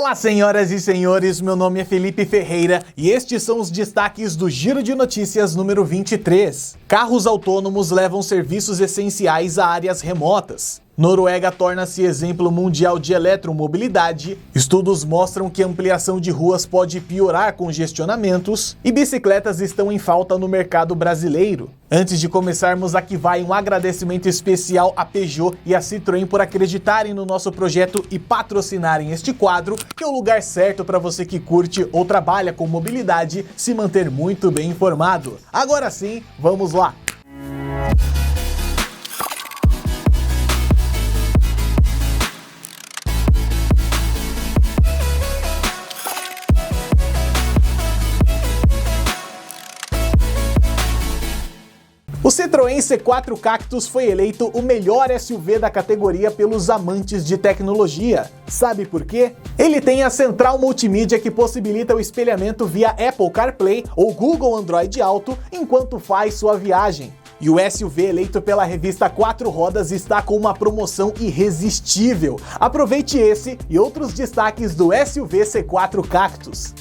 Olá, senhoras e senhores, meu nome é Felipe Ferreira e estes são os destaques do Giro de Notícias número 23. Carros autônomos levam serviços essenciais a áreas remotas. Noruega torna-se exemplo mundial de eletromobilidade. Estudos mostram que a ampliação de ruas pode piorar congestionamentos e bicicletas estão em falta no mercado brasileiro. Antes de começarmos, aqui vai um agradecimento especial à Peugeot e à Citroën por acreditarem no nosso projeto e patrocinarem este quadro, que é o lugar certo para você que curte ou trabalha com mobilidade se manter muito bem informado. Agora sim, vamos lá! O Citroën C4 Cactus foi eleito o melhor SUV da categoria pelos amantes de tecnologia. Sabe por quê? Ele tem a central multimídia que possibilita o espelhamento via Apple CarPlay ou Google Android Auto enquanto faz sua viagem. E o SUV eleito pela revista 4 Rodas está com uma promoção irresistível. Aproveite esse e outros destaques do SUV C4 Cactus.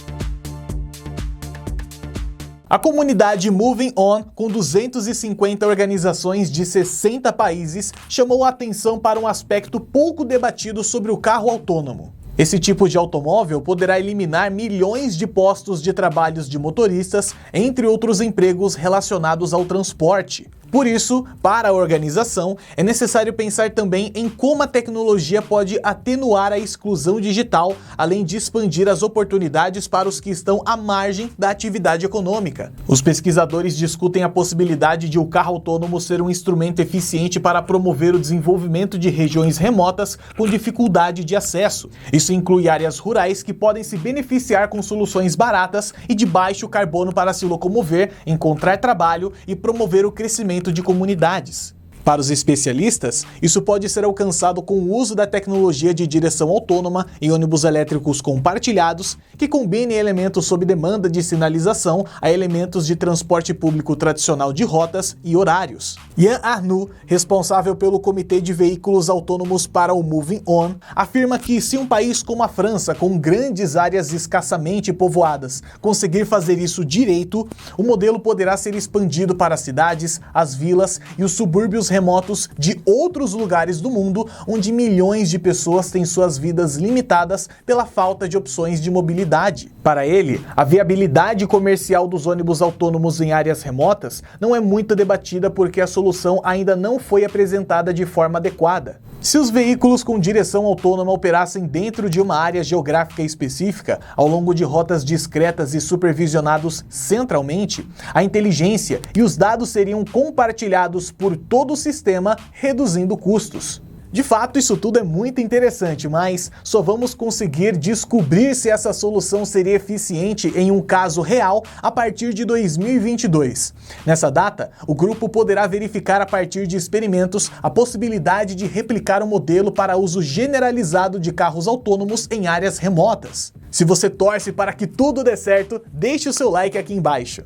A comunidade Moving On, com 250 organizações de 60 países, chamou a atenção para um aspecto pouco debatido sobre o carro autônomo. Esse tipo de automóvel poderá eliminar milhões de postos de trabalhos de motoristas, entre outros empregos relacionados ao transporte. Por isso, para a organização, é necessário pensar também em como a tecnologia pode atenuar a exclusão digital, além de expandir as oportunidades para os que estão à margem da atividade econômica. Os pesquisadores discutem a possibilidade de o carro autônomo ser um instrumento eficiente para promover o desenvolvimento de regiões remotas com dificuldade de acesso. Isso inclui áreas rurais que podem se beneficiar com soluções baratas e de baixo carbono para se locomover, encontrar trabalho e promover o crescimento de comunidades. Para os especialistas, isso pode ser alcançado com o uso da tecnologia de direção autônoma em ônibus elétricos compartilhados, que combine elementos sob demanda de sinalização a elementos de transporte público tradicional de rotas e horários. Yann Arnoux, responsável pelo Comitê de Veículos Autônomos para o Moving On, afirma que se um país como a França, com grandes áreas escassamente povoadas, conseguir fazer isso direito, o modelo poderá ser expandido para as cidades, as vilas e os subúrbios remotos de outros lugares do mundo, onde milhões de pessoas têm suas vidas limitadas pela falta de opções de mobilidade. Para ele, a viabilidade comercial dos ônibus autônomos em áreas remotas não é muito debatida porque a solução ainda não foi apresentada de forma adequada. Se os veículos com direção autônoma operassem dentro de uma área geográfica específica, ao longo de rotas discretas e supervisionados centralmente, a inteligência e os dados seriam compartilhados por todo o sistema, reduzindo custos. De fato, isso tudo é muito interessante, mas só vamos conseguir descobrir se essa solução seria eficiente em um caso real a partir de 2022. Nessa data, o grupo poderá verificar a partir de experimentos a possibilidade de replicar o modelo para uso generalizado de carros autônomos em áreas remotas. Se você torce para que tudo dê certo, deixe o seu like aqui embaixo.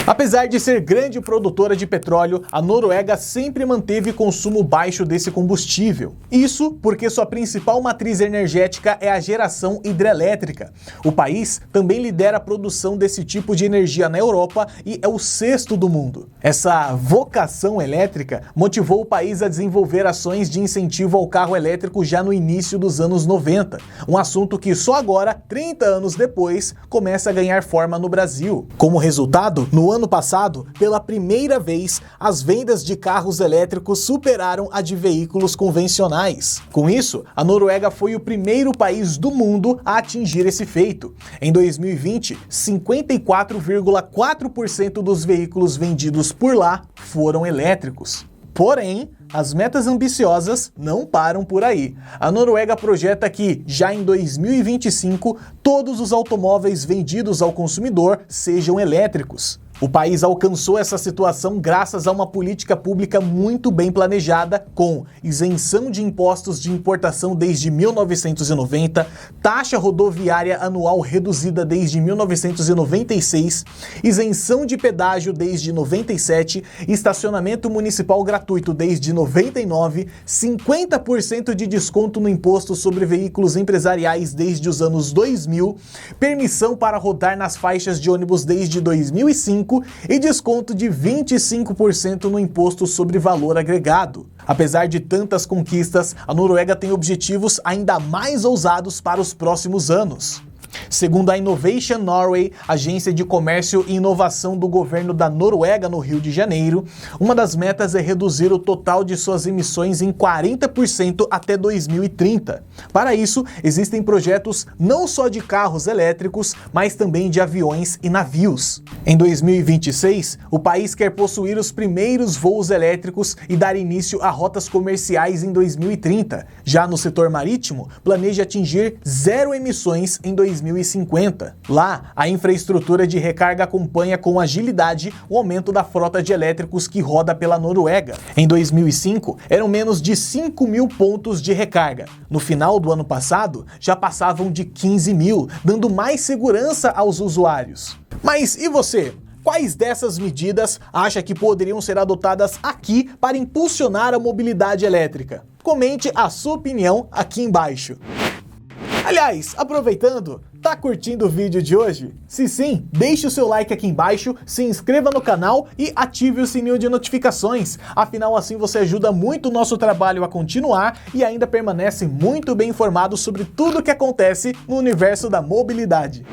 Apesar de ser grande produtora de petróleo, a Noruega sempre manteve consumo baixo desse combustível. Isso porque sua principal matriz energética é a geração hidrelétrica. O país também lidera a produção desse tipo de energia na Europa e é o 6º do mundo. Essa vocação elétrica motivou o país a desenvolver ações de incentivo ao carro elétrico já no início dos anos 90, um assunto que só agora, 30 anos depois, começa a ganhar forma no Brasil. Como resultado, no ano passado, pela primeira vez, as vendas de carros elétricos superaram a de veículos convencionais. Com isso, a Noruega foi o primeiro país do mundo a atingir esse feito. Em 2020, 54,4% dos veículos vendidos por lá foram elétricos. Porém, as metas ambiciosas não param por aí. A Noruega projeta que, já em 2025, todos os automóveis vendidos ao consumidor sejam elétricos. O país alcançou essa situação graças a uma política pública muito bem planejada, com isenção de impostos de importação desde 1990, taxa rodoviária anual reduzida desde 1996, isenção de pedágio desde 97, estacionamento municipal gratuito desde 99, 50% de desconto no imposto sobre veículos empresariais desde os anos 2000, permissão para rodar nas faixas de ônibus desde 2005, e desconto de 25% no imposto sobre valor agregado. Apesar de tantas conquistas, a Noruega tem objetivos ainda mais ousados para os próximos anos. Segundo a Innovation Norway, agência de comércio e inovação do governo da Noruega no Rio de Janeiro, uma das metas é reduzir o total de suas emissões em 40% até 2030. Para isso, existem projetos não só de carros elétricos, mas também de aviões e navios. Em 2026, o país quer possuir os primeiros voos elétricos e dar início a rotas comerciais em 2030. Já no setor marítimo, planeja atingir zero emissões em 2050. Lá, a infraestrutura de recarga acompanha com agilidade o aumento da frota de elétricos que roda pela Noruega. Em 2005, eram menos de 5 mil pontos de recarga. No final do ano passado, já passavam de 15 mil, dando mais segurança aos usuários. Mas e você? Quais dessas medidas acha que poderiam ser adotadas aqui para impulsionar a mobilidade elétrica? Comente a sua opinião aqui embaixo. Aliás, aproveitando, tá curtindo o vídeo de hoje? Se sim, deixe o seu like aqui embaixo, se inscreva no canal e ative o sininho de notificações. Afinal, assim você ajuda muito o nosso trabalho a continuar e ainda permanece muito bem informado sobre tudo o que acontece no universo da mobilidade.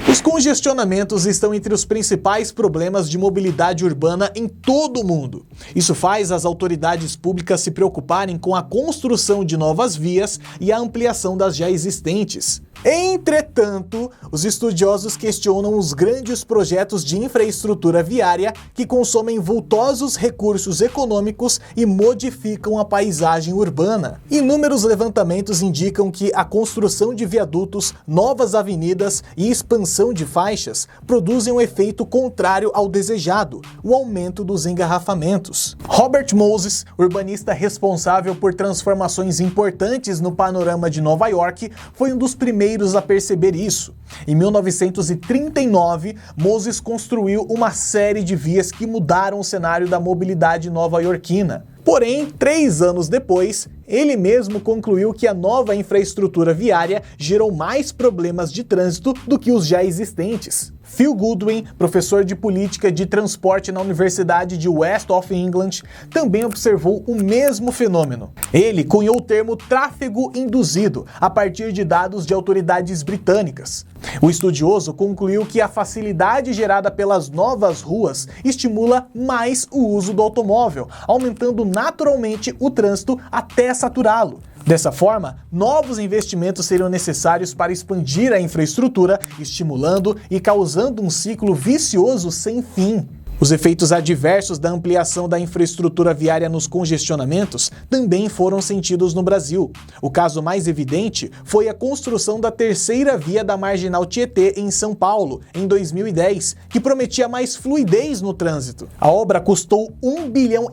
Os congestionamentos estão entre os principais problemas de mobilidade urbana em todo o mundo. Isso faz as autoridades públicas se preocuparem com a construção de novas vias e a ampliação das já existentes. Entretanto, os estudiosos questionam os grandes projetos de infraestrutura viária que consomem vultosos recursos econômicos e modificam a paisagem urbana. Inúmeros levantamentos indicam que a construção de viadutos, novas avenidas e expansão de faixas produzem um efeito contrário ao desejado, o aumento dos engarrafamentos. Robert Moses, urbanista responsável por transformações importantes no panorama de Nova York, foi um dos primeiros a perceber isso. Em 1939, Moses construiu uma série de vias que mudaram o cenário da mobilidade nova-iorquina. Porém, 3 anos depois, ele mesmo concluiu que a nova infraestrutura viária gerou mais problemas de trânsito do que os já existentes. Phil Goodwin, professor de política de transporte na Universidade de West of England, também observou o mesmo fenômeno. Ele cunhou o termo tráfego induzido, a partir de dados de autoridades britânicas. O estudioso concluiu que a facilidade gerada pelas novas ruas estimula mais o uso do automóvel, aumentando naturalmente o trânsito até saturá-lo. Dessa forma, novos investimentos seriam necessários para expandir a infraestrutura, estimulando e causando um ciclo vicioso sem fim. Os efeitos adversos da ampliação da infraestrutura viária nos congestionamentos também foram sentidos no Brasil. O caso mais evidente foi a construção da terceira via da Marginal Tietê em São Paulo, em 2010, que prometia mais fluidez no trânsito. A obra custou R$1,5 bilhão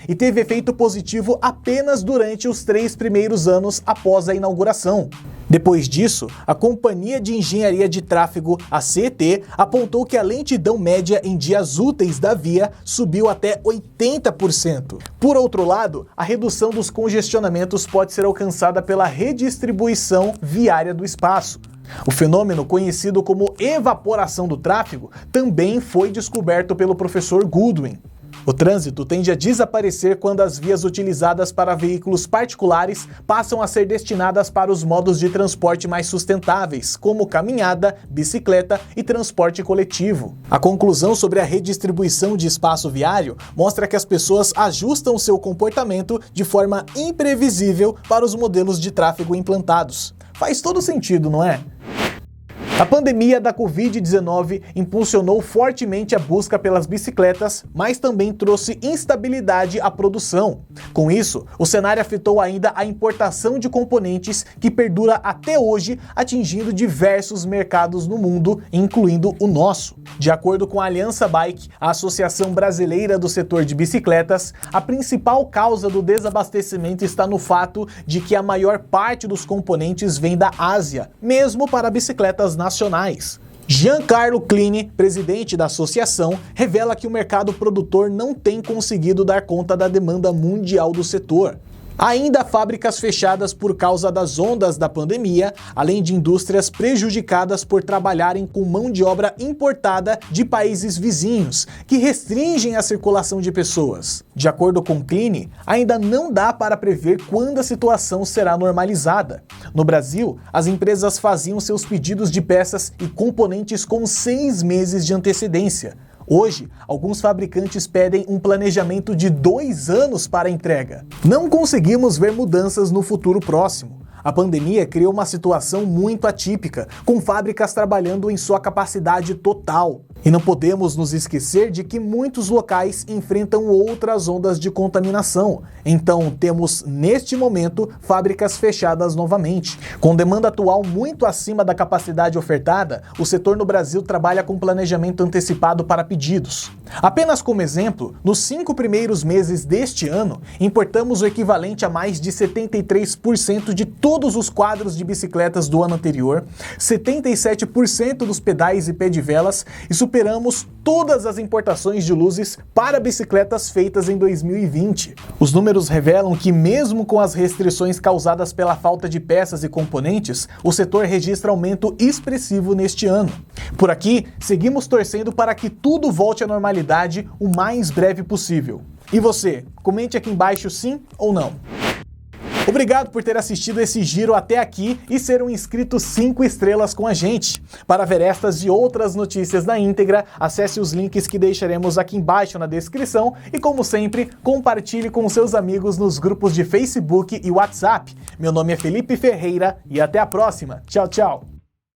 e teve efeito positivo apenas durante os 3 primeiros anos após a inauguração. Depois disso, a Companhia de Engenharia de Tráfego, a CET, apontou que a lentidão média em dias úteis da via subiu até 80%. Por outro lado, a redução dos congestionamentos pode ser alcançada pela redistribuição viária do espaço. O fenômeno, conhecido como evaporação do tráfego, também foi descoberto pelo professor Goodwin. O trânsito tende a desaparecer quando as vias utilizadas para veículos particulares passam a ser destinadas para os modos de transporte mais sustentáveis, como caminhada, bicicleta e transporte coletivo. A conclusão sobre a redistribuição de espaço viário mostra que as pessoas ajustam seu comportamento de forma imprevisível para os modelos de tráfego implantados. Faz todo sentido, não é? A pandemia da Covid-19 impulsionou fortemente a busca pelas bicicletas, mas também trouxe instabilidade à produção. Com isso, o cenário afetou ainda a importação de componentes que perdura até hoje, atingindo diversos mercados no mundo, incluindo o nosso. De acordo com a Aliança Bike, a Associação Brasileira do Setor de Bicicletas, a principal causa do desabastecimento está no fato de que a maior parte dos componentes vem da Ásia, mesmo para bicicletas nacionais. Giancarlo Clini, presidente da associação, revela que o mercado produtor não tem conseguido dar conta da demanda mundial do setor. Ainda há fábricas fechadas por causa das ondas da pandemia, além de indústrias prejudicadas por trabalharem com mão de obra importada de países vizinhos, que restringem a circulação de pessoas. De acordo com Clini, ainda não dá para prever quando a situação será normalizada. No Brasil, as empresas faziam seus pedidos de peças e componentes com 6 meses de antecedência. Hoje, alguns fabricantes pedem um planejamento de 2 anos para a entrega. Não conseguimos ver mudanças no futuro próximo. A pandemia criou uma situação muito atípica, com fábricas trabalhando em sua capacidade total. E não podemos nos esquecer de que muitos locais enfrentam outras ondas de contaminação. Então, temos, neste momento, fábricas fechadas novamente. Com demanda atual muito acima da capacidade ofertada, o setor no Brasil trabalha com planejamento antecipado para pedidos. Apenas como exemplo, nos 5 primeiros meses deste ano, importamos o equivalente a mais de 73% de todos os quadros de bicicletas do ano anterior, 77% dos pedais e pé de velas e superamos todas as importações de luzes para bicicletas feitas em 2020. Os números revelam que, mesmo com as restrições causadas pela falta de peças e componentes, o setor registra aumento expressivo neste ano. Por aqui, seguimos torcendo para que tudo volte à normalidade o mais breve possível. E você, comente aqui embaixo sim ou não. Obrigado por ter assistido esse giro até aqui e ser um inscrito 5 estrelas com a gente. Para ver estas e outras notícias na íntegra, acesse os links que deixaremos aqui embaixo na descrição e, como sempre, compartilhe com seus amigos nos grupos de Facebook e WhatsApp. Meu nome é Felipe Ferreira e até a próxima. Tchau, tchau!